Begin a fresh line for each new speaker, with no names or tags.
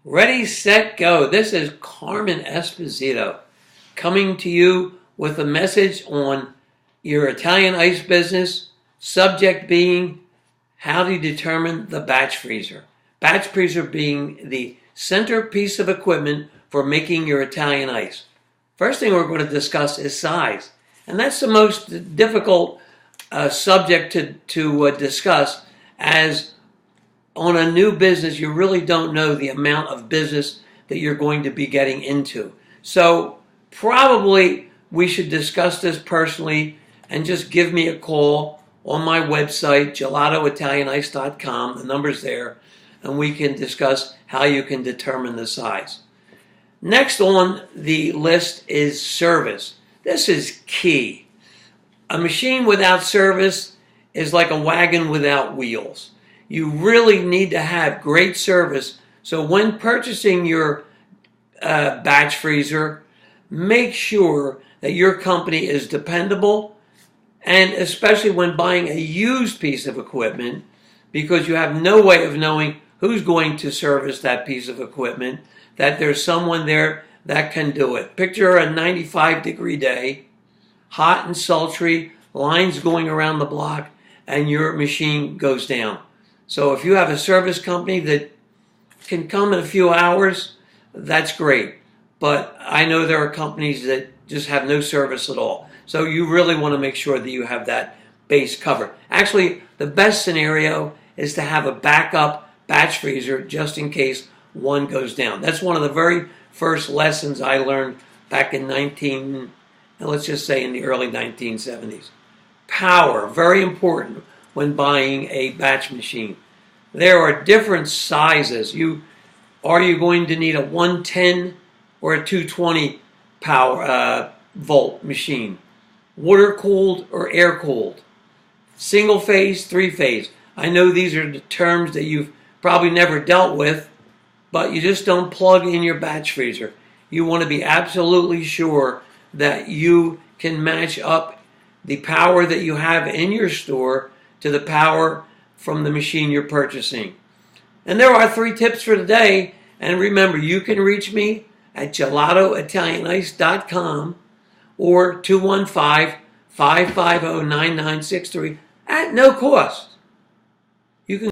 Ready, set, go. This is Carmen Esposito coming to you with a message on your Italian ice business, subject being how to determine the batch freezer. Batch freezer being the centerpiece of equipment for making your Italian ice. First thing we're going to discuss is size. And that's the most difficult subject to discuss, as on a new business, you really don't know the amount of business that you're going to be getting into. So probably we should discuss this personally and just give me a call on my website, gelatoitalianice.com. The number's there, and we can discuss how you can determine the size. Next on the list is service. This is key. A machine without service is like a wagon without wheels. You really need to have great service. So when purchasing your batch freezer, make sure that your company is dependable, and especially when buying a used piece of equipment, because you have no way of knowing who's going to service that piece of equipment, that there's someone there that can do it. Picture a 95-degree day, hot and sultry, lines going around the block, and your machine goes down. So if you have a service company that can come in a few hours, that's great. But I know there are companies that just have no service at all. So you really want to make sure that you have that base covered. Actually, the best scenario is to have a backup batch freezer just in case one goes down. That's one of the very first lessons I learned back in let's just say in the early 1970s. Power, very important when buying a batch machine. There are different sizes. Are you going to need a 110 or a 220 power volt machine? Water cooled or air cooled? Single phase, three phase. I know these are the terms that you've probably never dealt with, but you just don't plug in your batch freezer. You want to be absolutely sure that you can match up the power that you have in your store to the power from the machine you're purchasing. And there are 3 tips for today. And remember, you can reach me at gelatoitalianice.com or 215-550-9963 at no cost. You can